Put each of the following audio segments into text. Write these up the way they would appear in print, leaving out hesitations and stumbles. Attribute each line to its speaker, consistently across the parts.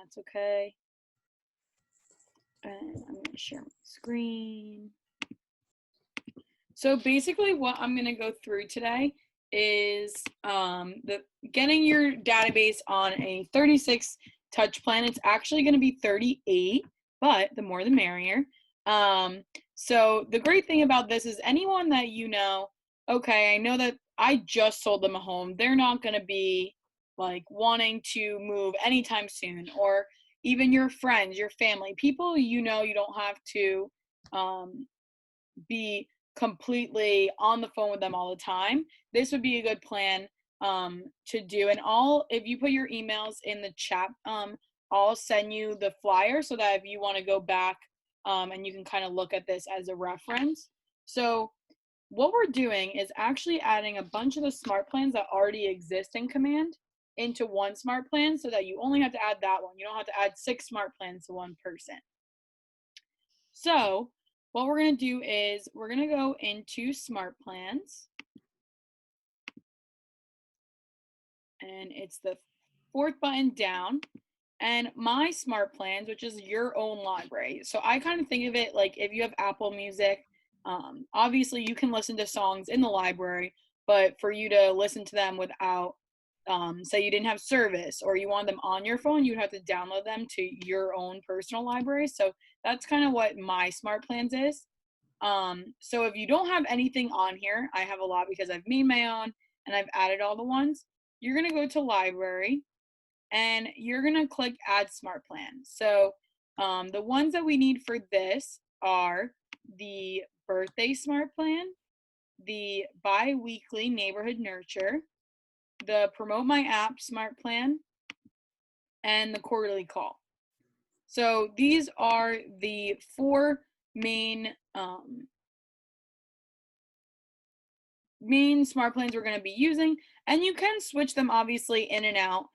Speaker 1: that's okay. And I'm going to share my screen. So basically what I'm going to go through today is getting your database on a 36 touch plan. It's actually going to be 38, but the more the merrier. So the great thing about this is anyone that you know, okay, I know that I just sold them a home. They're not going to be like wanting to move anytime soon, or even your friends, your family, people you know you don't have to be completely on the phone with them all the time. This would be a good plan to do. And if you put your emails in the chat, I'll send you the flyer so that if you want to go back and you can kind of look at this as a reference. So what we're doing is actually adding a bunch of the smart plans that already exist in Command into one smart plan so that you only have to add that one. You don't have to add 6 smart plans to one person. So what we're going to do is we're going to go into Smart Plans. And it's the 4th button down. And My Smart Plans, which is your own library. So I kind of think of it like if you have Apple Music, obviously you can listen to songs in the library, but for you to listen to them without, say you didn't have service or you want them on your phone, you'd have to download them to your own personal library. So that's kind of what My Smart Plans is. So if you don't have anything on here, I have a lot because I've made my own and I've added all the ones. You're going to go to Library and you're going to click Add Smart Plan. So the ones that we need for this are the Birthday Smart Plan, the Bi-Weekly Neighborhood Nurture, the Promote My App Smart Plan, and the Quarterly Call. So these are the 4 main smart plans we're going to be using, and you can switch them obviously in and out.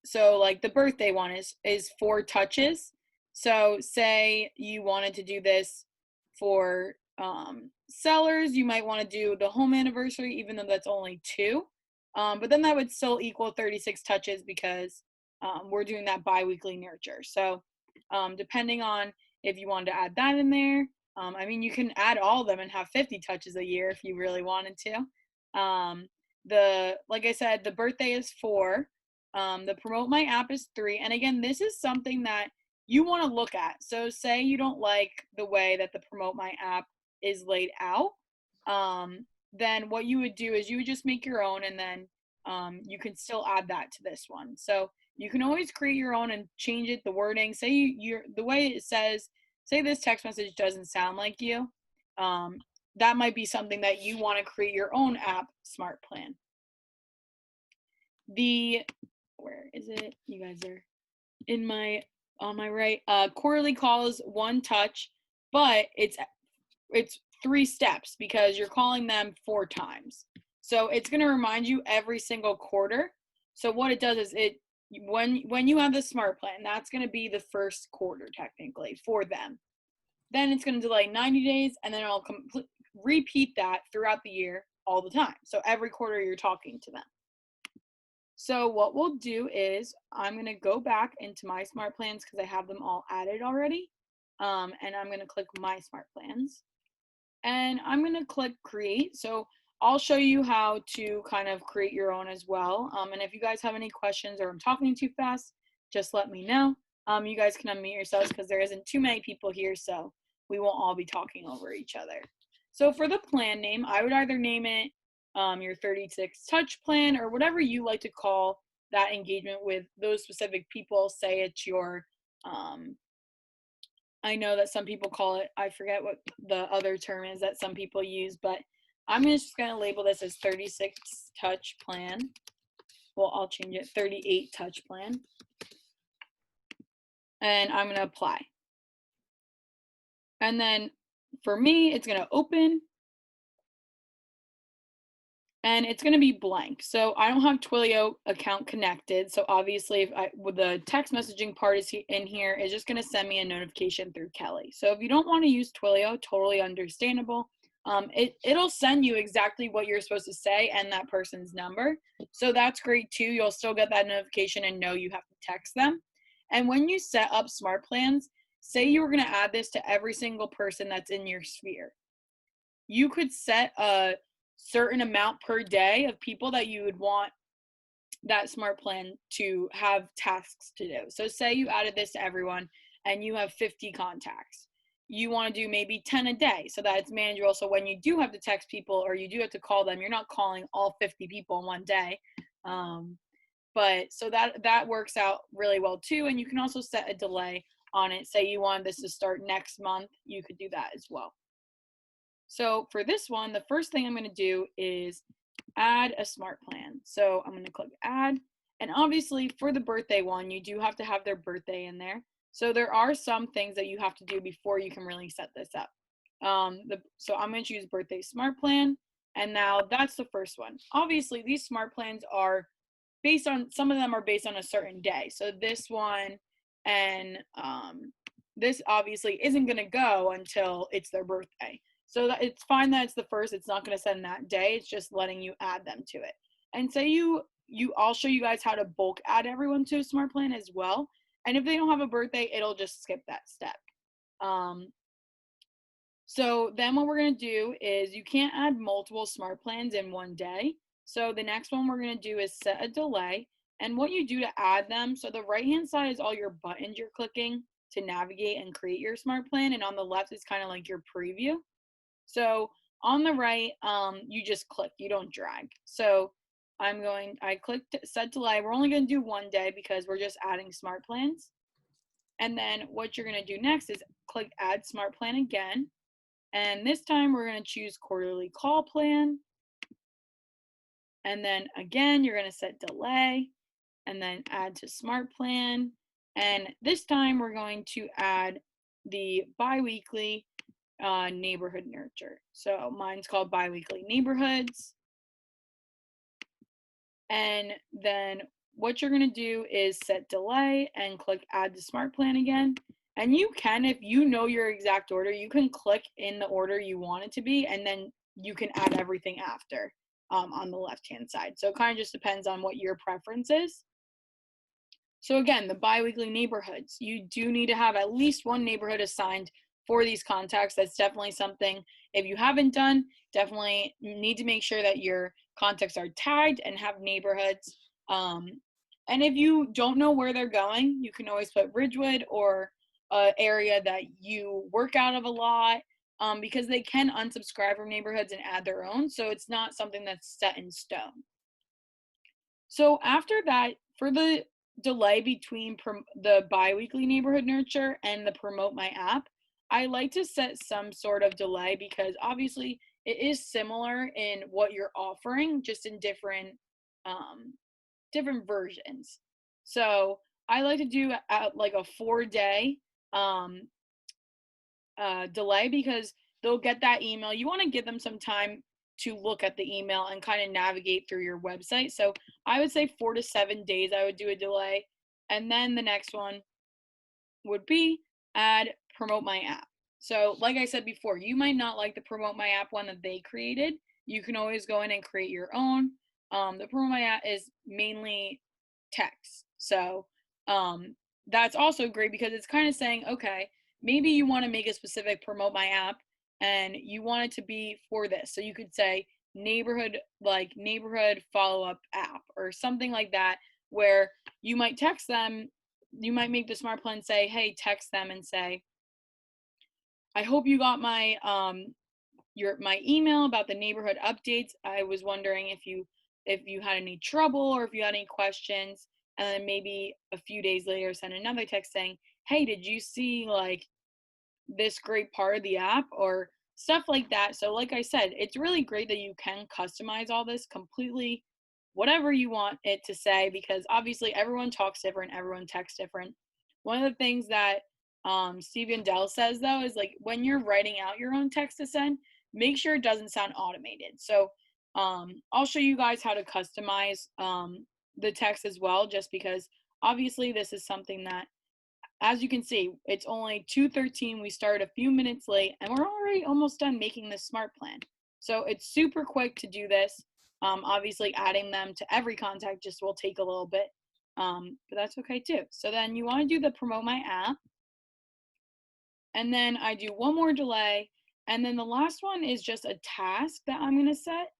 Speaker 1: So like the birthday one is 4 touches. So say you wanted to do this for sellers, you might want to do the home anniversary, even though that's only 2. But then that would still equal 36 touches because we're doing that bi-weekly nurture. So depending on if you wanted to add that in there, I mean, you can add all of them and have 50 touches a year if you really wanted to. Like I said, the birthday is 4. The Promote My App is 3. And again, this is something that you want to look at. So say you don't like the way that the Promote My App is laid out, then what you would do is you would just make your own, and then you can still add that to this one. So you can always create your own and change it, the wording. Say you're the way it says, say this text message doesn't sound like you. That might be something that you want to create your own app smart plan. Where is it? You guys are on my right. Quarterly Call is 1 touch, but it's 3 steps because you're calling them 4 times. So it's going to remind you every single quarter. So what it does is when you have the smart plan, that's going to be the first quarter technically for them. Then it's going to delay 90 days, and then it'll repeat that throughout the year all the time. So every quarter you're talking to them. So what we'll do is I'm going to go back into My Smart Plans because I have them all added already. And I'm going to click My Smart Plans. And I'm going to click Create. So I'll show you how to kind of create your own as well. And if you guys have any questions or I'm talking too fast, just let me know. You guys can unmute yourselves because there isn't too many people here, so we won't all be talking over each other. So for the plan name, I would either name it your 36 touch plan or whatever you like to call that engagement with those specific people. Say it's your, I know that some people call it, I forget what the other term is that some people use, but I'm just going to label this as 36 touch plan. Well, I'll change it, 38 touch plan. And I'm going to apply. And then for me, it's going to open. And it's going to be blank. So I don't have Twilio account connected. So obviously, with the text messaging part is in here, it's just going to send me a notification through Kelly. So if you don't want to use Twilio, totally understandable. It'll send you exactly what you're supposed to say and that person's number. So that's great too. You'll still get that notification and know you have to text them. And when you set up smart plans, say you were going to add this to every single person that's in your sphere. You could set a certain amount per day of people that you would want that smart plan to have tasks to do. So say you added this to everyone and you have 50 contacts. You want to do maybe 10 a day so that it's manageable. So when you do have to text people or you do have to call them, you're not calling all 50 people in one day. But so that works out really well too. And you can also set a delay on it. Say you want this to start next month, you could do that as well. So for this one, the first thing I'm going to do is add a smart plan. So I'm going to click add. And obviously for the birthday one, you do have to have their birthday in there. So there are some things that you have to do before you can really set this up. So I'm going to choose birthday smart plan. And now that's the first one. Obviously these smart plans are based on, some of them are based on a certain day. So this one and this obviously isn't going to go until it's their birthday. So that it's fine that it's the first, it's not going to send that day. It's just letting you add them to it. And say I'll show you guys how to bulk add everyone to a smart plan as well. And if they don't have a birthday, it'll just skip that step. So then what we're going to do is you can't add multiple smart plans in one day. So the next one we're going to do is set a delay. And what you do to add them, so the right-hand side is all your buttons you're clicking to navigate and create your smart plan. And on the left is kind of like your preview. So on the right, you just click, you don't drag. So I clicked set delay. We're only going to do one day because we're just adding smart plans. And then what you're going to do next is click add smart plan again. And this time we're going to choose quarterly call plan. And then again, you're going to set delay and then add to smart plan. And this time we're going to add the biweekly neighborhood nurture. So mine's called biweekly neighborhoods. And then what you're going to do is set delay and click add to smart plan again. And you can, if you know your exact order, you can click in the order you want it to be, and then you can add everything after on the left-hand side. So it kind of just depends on what your preference is. So again, the biweekly neighborhoods, you do need to have at least one neighborhood assigned for these contacts. That's definitely something, if you haven't done, definitely need to make sure that your contacts are tagged and have neighborhoods. And if you don't know where they're going, you can always put Ridgewood or an area that you work out of a lot, because they can unsubscribe from neighborhoods and add their own. So it's not something that's set in stone. So after that, for the delay between the biweekly neighborhood nurture and the promote my app, I like to set some sort of delay because obviously it is similar in what you're offering, just in different versions. So I like to do like a 4-day delay because they'll get that email. You want to give them some time to look at the email and kind of navigate through your website. So I would say 4 to 7 days I would do a delay. And then the next one would be add promote my app. So like I said before, you might not like the promote my app one that they created. You can always go in and create your own. The promote my app is mainly text. So that's also great because it's kind of saying, okay, maybe you want to make a specific promote my app and you want it to be for this. So you could say neighborhood follow-up app or something like that, where you might text them. You might make the smart plan say, hey, text them and say, I hope you got my my email about the neighborhood updates. I was wondering if you had any trouble or if you had any questions. And then maybe a few days later send another text saying, hey, did you see like this great part of the app or stuff like that. So like I said, it's really great that you can customize all this completely whatever you want it to say, because obviously everyone talks different, everyone texts different. One of the things that Steve Yandel says though is like when you're writing out your own text to send, make sure it doesn't sound automated. So I'll show you guys how to customize the text as well, just because obviously this is something that, as you can see, it's only 2:13. We started a few minutes late and we're already almost done making this smart plan. So it's super quick to do this. Obviously adding them to every contact just will take a little bit. but that's okay too. So then you want to do the promote my app, and then I do one more delay, and then the last one is just a task that I'm going to set.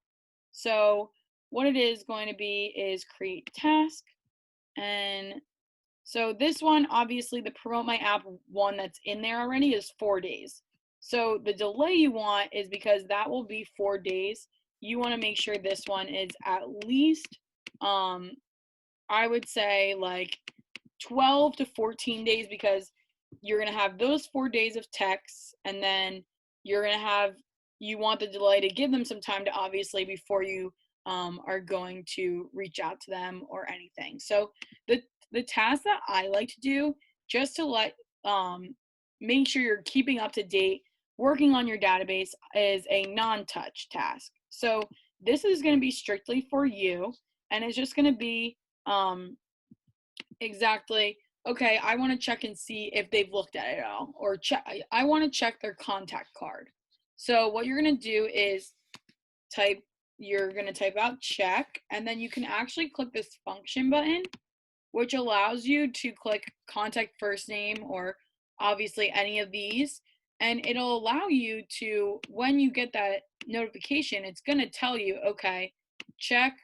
Speaker 1: So what it is going to be is create task, and so this one, obviously the promote my app one that's in there already is 4 days. So the delay you want is because that will be 4 days. You want to make sure this one is at least, I would say like 12 to 14 days, because you're going to have those 4 days of text, and then you're going to have, you want the delay to give them some time to obviously before you are going to reach out to them or anything. So the task that I like to do, just to let make sure you're keeping up to date, working on your database, is a non-touch task. So this is going to be strictly for you, and it's just going to be exactly, okay, I want to check and see if they've looked at it at all, or I want to check their contact card. So what you're going to do is you're going to type out check, and then you can actually click this function button, which allows you to click contact first name, or obviously any of these, and it'll allow you to, when you get that notification, it's going to tell you, okay, check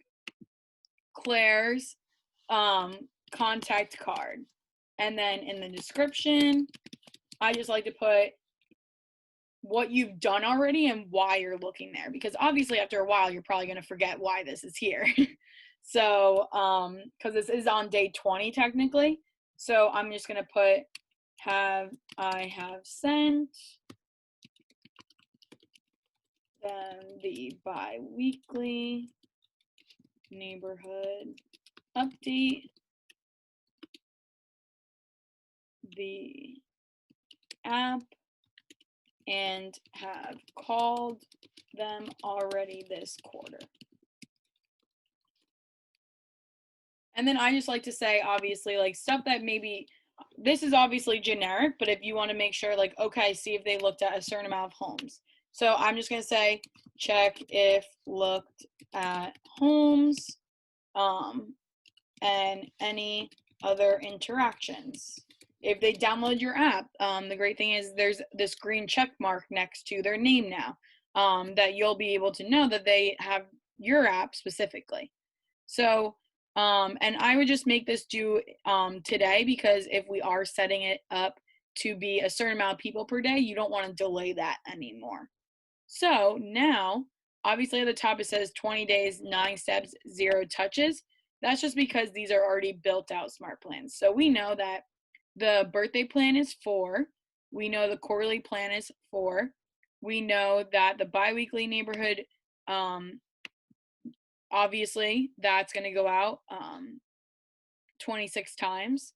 Speaker 1: Claire's contact card. And then in the description, I just like to put what you've done already and why you're looking there, because obviously after a while you're probably going to forget why this is here. So because this is on day 20 technically, so I'm just going to put I have sent them the bi-weekly neighborhood update, the app, and have called them already this quarter. And then I just like to say, obviously, like stuff that maybe, this is obviously generic, but if you want to make sure, like, okay, see if they looked at a certain amount of homes. So I'm just going to say, check if looked at homes, and any other interactions. If they download your app, the great thing is there's this green check mark next to their name now, that you'll be able to know that they have your app specifically. So, and I would just make this due today, because if we are setting it up to be a certain amount of people per day, you don't want to delay that anymore. So now, obviously at the top it says 20 days, 9 steps, 0 touches. That's just because these are already built out smart plans. So we know that the birthday plan is 4. We know the quarterly plan is 4. We know that the biweekly neighborhood, obviously that's going to go out 26 times.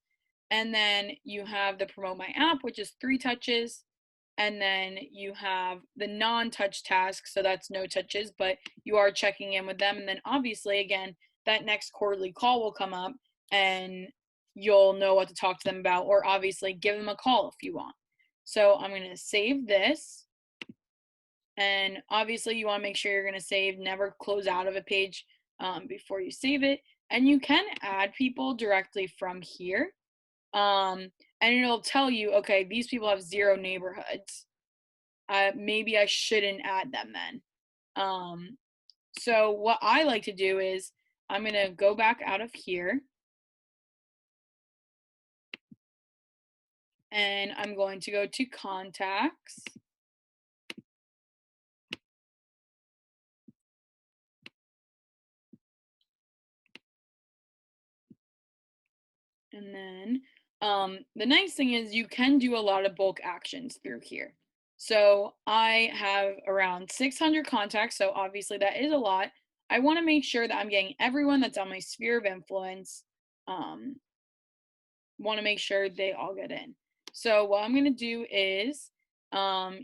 Speaker 1: And then you have the promote my app, which is 3 touches. And then you have the non-touch task, so that's no touches, but you are checking in with them. And then obviously, again, that next quarterly call will come up and you'll know what to talk to them about, or obviously give them a call if you want. So I'm going to save this. And obviously you want to make sure you're going to save, never close out of a page before you save it. And you can add people directly from here. And it'll tell you, okay, these people have 0 neighborhoods. Maybe I shouldn't add them then. So what I like to do is I'm going to go back out of here. And I'm going to go to contacts. And then the nice thing is you can do a lot of bulk actions through here. So I have around 600 contacts, so obviously that is a lot. I want to make sure that I'm getting everyone that's on my sphere of influence. Want to make sure they all get in. So what I'm going to do is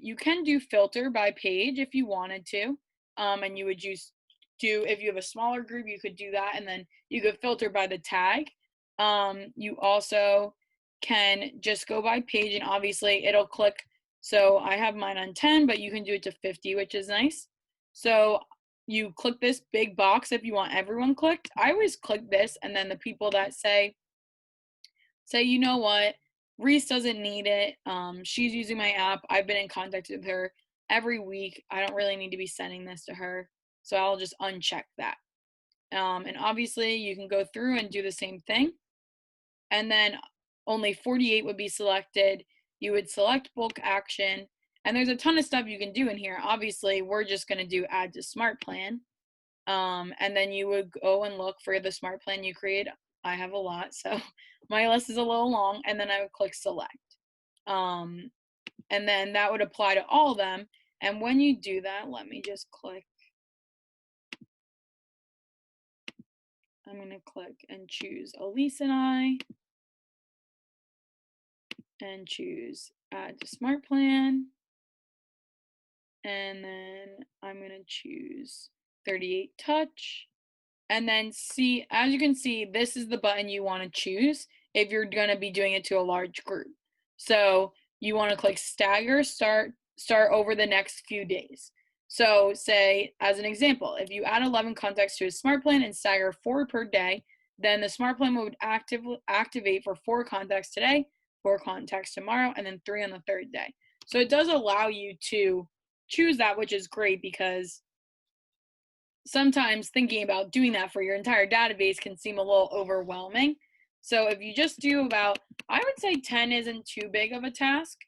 Speaker 1: you can do filter by page if you wanted to, and you would just do, if you have a smaller group, you could do that, and then you could filter by the tag. You also can just go by page, and obviously it'll click. So I have mine on 10, but you can do it to 50, which is nice. So you click this big box if you want everyone clicked. I always click this, and then the people that say, you know what, Reese doesn't need it. She's using my app. I've been in contact with her every week. I don't really need to be sending this to her. So I'll just uncheck that. And obviously you can go through and do the same thing. And then only 48 would be selected. You would select bulk action. And there's a ton of stuff you can do in here. Obviously, we're just going to do add to Smartplan. And then you would go and look for the Smartplan you create. I have a lot, so my list is a little long. And then I would click select. And then that would apply to all of them. And when you do that, let me just click. I'm going to click and choose Elise and I. And choose add to Smartplan. And then I'm going to choose 38 touch. And then see, as you can see, this is the button you want to choose if you're going to be doing it to a large group. So you want to click stagger, start over the next few days. So say, as an example, if you add 11 contacts to a Smartplan and stagger 4 per day, then the Smartplan would activate for 4 contacts today, 4 contacts tomorrow, and then 3 on the 3rd day. So it does allow you to choose that, which is great, because sometimes thinking about doing that for your entire database can seem a little overwhelming. So if you just do about, I would say 10 isn't too big of a task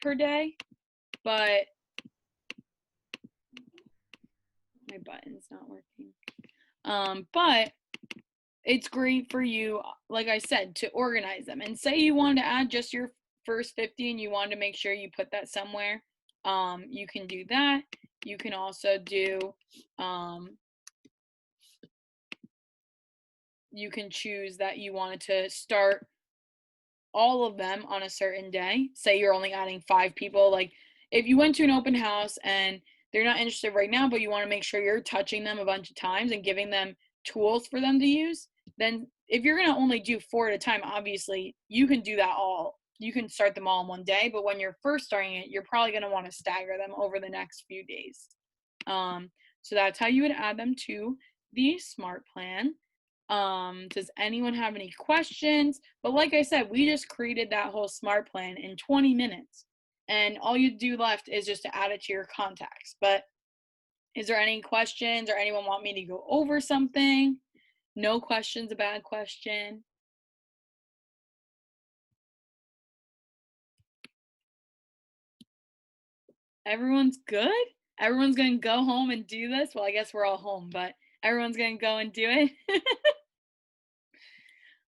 Speaker 1: per day, but my button's not working. But it's great for you, like I said, to organize them. And say you wanted to add just your first 50 and you wanted to make sure you put that somewhere, you can do that. You can also do, you can choose that you wanted to start all of them on a certain day. Say you're only adding 5 people. Like if you went to an open house and they're not interested right now, but you want to make sure you're touching them a bunch of times and giving them tools for them to use, then if you're going to only do 4 at a time, obviously you can do that all. You can start them all in one day, but when you're first starting it, you're probably going to want to stagger them over the next few days. So that's how you would add them to the Smartplan. Does anyone have any questions? But like I said, we just created that whole Smartplan in 20 minutes. And all you do left is just to add it to your contacts. But is there any questions, or anyone want me to go over something? No questions, a bad question. Everyone's good? Everyone's going to go home and do this? Well, I guess we're all home, but everyone's going to go and do it.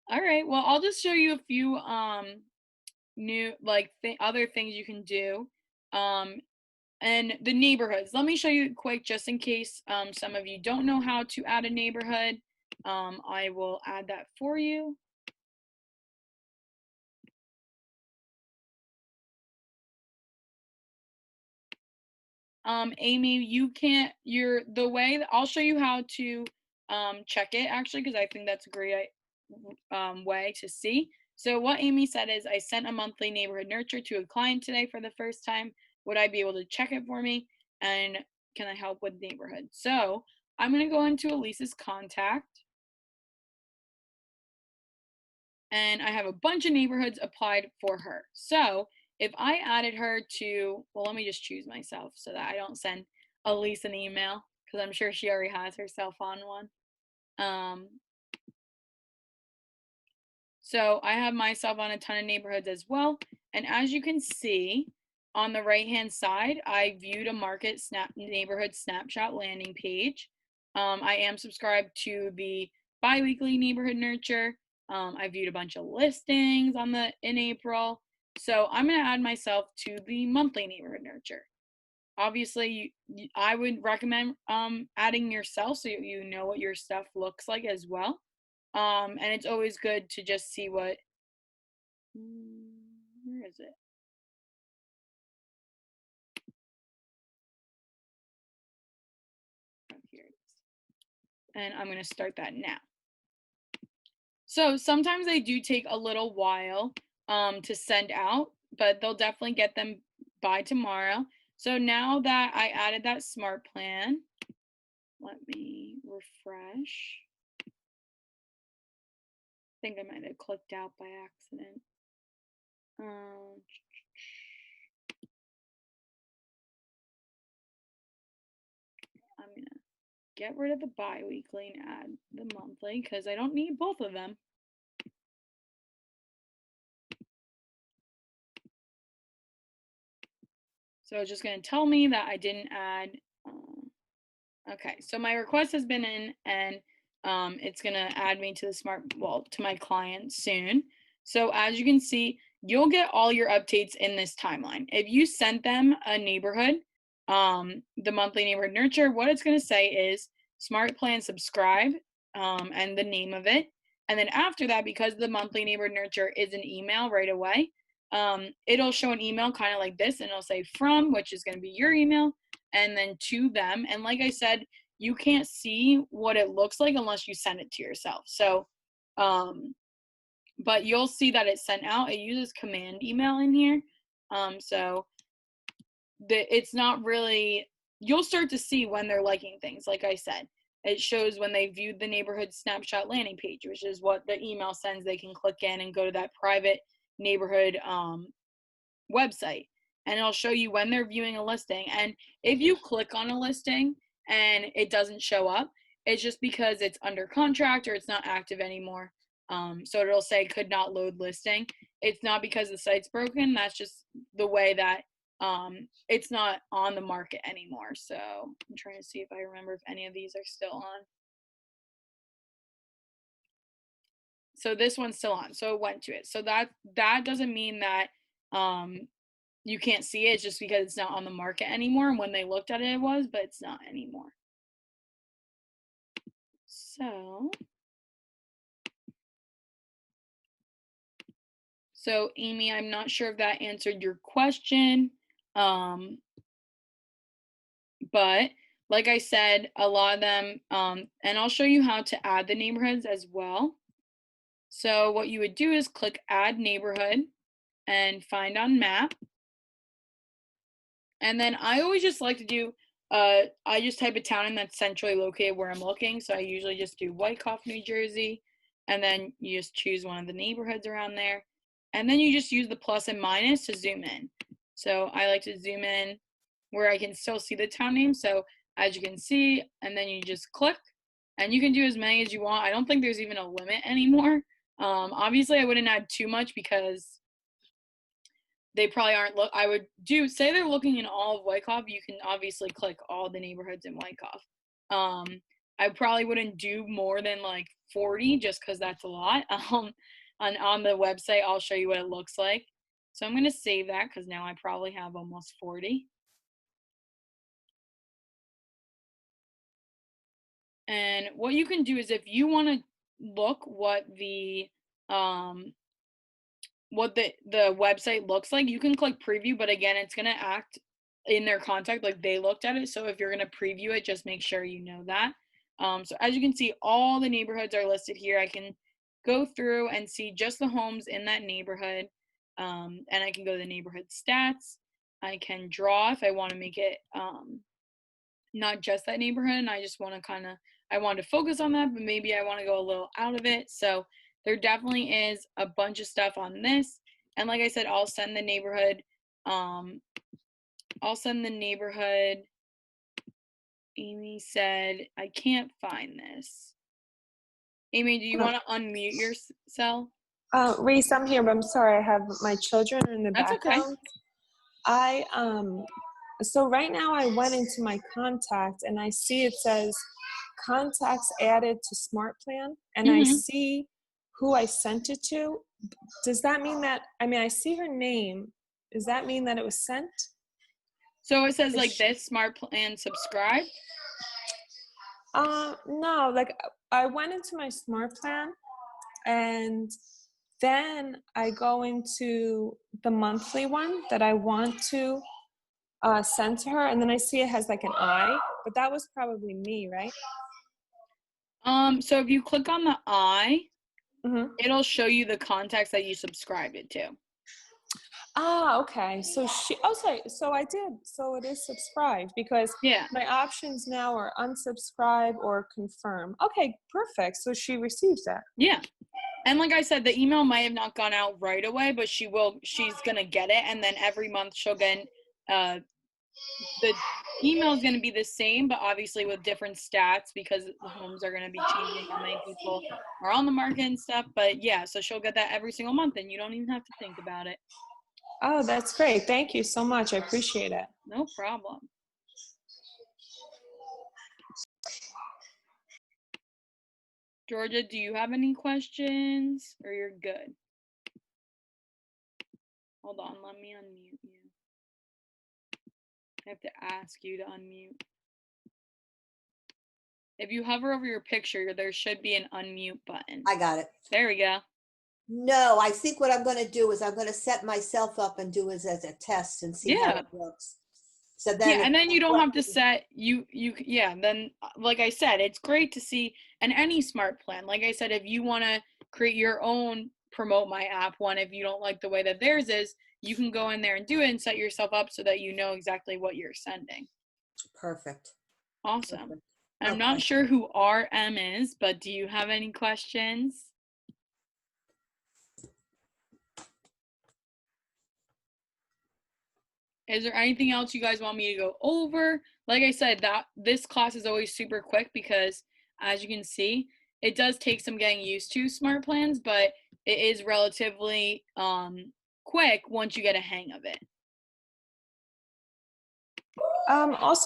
Speaker 1: All right. Well, I'll just show you a few new other things you can do. And the neighborhoods. Let me show you quick, just in case some of you don't know how to add a neighborhood. I will add that for you. Amy, you can't, the way that I'll show you how to check it, actually, because I think that's a great way to see. So what Amy said is, I sent a monthly neighborhood nurture to a client today for the first time. Would I be able to check it for me? And can I help with neighborhood? So I'm going to go into Elise's contact. And I have a bunch of neighborhoods applied for her. So if I added her to, well, let me just choose myself so that I don't send Elise an email, because I'm sure she already has herself on one. So I have myself on a ton of neighborhoods as well. And as you can see on the right hand side, I viewed a market neighborhood snapshot landing page. I am subscribed to the bi-weekly neighborhood nurture. I viewed a bunch of listings in April. So I'm going to add myself to the monthly neighborhood nurture. Obviously, I would recommend adding yourself so you know what your stuff looks like as well. And it's always good to just see what, where is it? Oh, here it is. And I'm going to start that now. So sometimes they do take a little while to send out, but they'll definitely get them by tomorrow. So now that I added that Smartplan, Let me refresh. I think I might have clicked out by accident. I'm gonna get rid of the bi-weekly and add the monthly because I don't need both of them. So it's just gonna tell me that I didn't add. Okay, so my request has been in, and it's gonna add me to the to my client soon. So as you can see, you'll get all your updates in this timeline. If you sent them a neighborhood, the monthly neighborhood nurture, what it's gonna say is Smartplan subscribe, and the name of it. And then after that, because the monthly neighborhood nurture is an email right away, it'll show an email kind of like this, and it'll say from, which is gonna be your email, and then to them. And like I said, you can't see what it looks like unless you send it to yourself. So, but you'll see that it's sent out. It uses command email in here. So it's not really, you'll start to see when they're liking things. Like I said, it shows when they viewed the neighborhood snapshot landing page, which is what the email sends. They can click in and go to that private neighborhood website, and it'll show you when they're viewing a listing. And if you click on a listing and it doesn't show up, it's just because it's under contract or it's not active anymore. So it'll say could not load listing. It's not because the site's broken. That's just the way that it's not on the market anymore. So I'm trying to see if I remember if any of these are still on. So this one's still on. So it went to it. So that doesn't mean that you can't see it. It's just because it's not on the market anymore. And when they looked at it, it was, but it's not anymore. So Amy, I'm not sure if that answered your question. But like I said, a lot of them, and I'll show you how to add the neighborhoods as well. So what you would do is click add neighborhood and find on map. And then I always just like to do, I just type a town in that's centrally located where I'm looking. So I usually just do Wyckoff, New Jersey. And then you just choose one of the neighborhoods around there. And then you just use the plus and minus to zoom in. So I like to zoom in where I can still see the town name. So as you can see, and then you just click, and you can do as many as you want. I don't think there's even a limit anymore. Obviously I wouldn't add too much because they probably aren't I would say they're looking in all of Wyckoff. You can obviously click all the neighborhoods in Wyckoff. I probably wouldn't do more than like 40 just because that's a lot. On the website, I'll show you what it looks like. So I'm going to save that because now I probably have almost 40. And what you can do is if you want to look what the website looks like, you can click preview, but again, it's going to act in their contact like they looked at it. So if you're going to preview it, just make sure you know that. So as you can see, all the neighborhoods are listed here. I can go through and see just the homes in that neighborhood. And I can go to the neighborhood stats. I can draw if I want to make it not just that neighborhood, and I just want to I want to focus on that, but maybe I want to go a little out of it. So there definitely is a bunch of stuff on this. And like I said, I'll send the neighborhood. Amy said, I can't find this. Amy, do you want to unmute yourself?
Speaker 2: Reese, I'm here, but I'm sorry. I have my children in the background. Okay. So right now I went into my contact and I see it says contacts added to Smartplan, and I see who I sent it to. Does that mean that, I see her name. Does that mean that it was sent?
Speaker 1: So it says like this, Smartplan subscribe?
Speaker 2: No, like I went into my Smartplan and then I go into the monthly one that I want to send to her, and then I see it has like an I, but that was probably me, right?
Speaker 1: So if you click on the I, it'll show you the contacts that you subscribed it to.
Speaker 2: Ah, okay. So sorry. So I did. So it is subscribed because
Speaker 1: Yeah.
Speaker 2: my options now are unsubscribe or confirm. Okay, perfect. So she receives that.
Speaker 1: Yeah. And like I said, the email might have not gone out right away, but she's gonna get it, and then every month she'll get the email is gonna be the same, but obviously with different stats because the homes are gonna be changing, how many people are on the market and stuff. But yeah, so she'll get that every single month and you don't even have to think about it.
Speaker 2: Oh, that's great. Thank you so much. I appreciate it.
Speaker 1: No problem. Georgia, do you have any questions or you're good? Hold on, let me unmute you. I have to ask you to unmute. If you hover over your picture, there should be an unmute button.
Speaker 3: I got it.
Speaker 1: There we go.
Speaker 3: No, I think what I'm going to do is I'm going to set myself up and do it as a test and see how it works. So then,
Speaker 1: yeah, and then you don't have to set then like I said, it's great to see, and any smart plan. Like I said, if you want to create your own promote my app one, if you don't like the way that theirs is, you can go in there and do it and set yourself up so that you know exactly what you're sending.
Speaker 3: Perfect.
Speaker 1: Awesome.
Speaker 3: Perfect.
Speaker 1: I'm not sure who RM is, but do you have any questions? Is there anything else you guys want me to go over? Like I said, this class is always super quick because, as you can see, it does take some getting used to smart plans, but it is relatively quick once you get a hang of it.
Speaker 2: Also,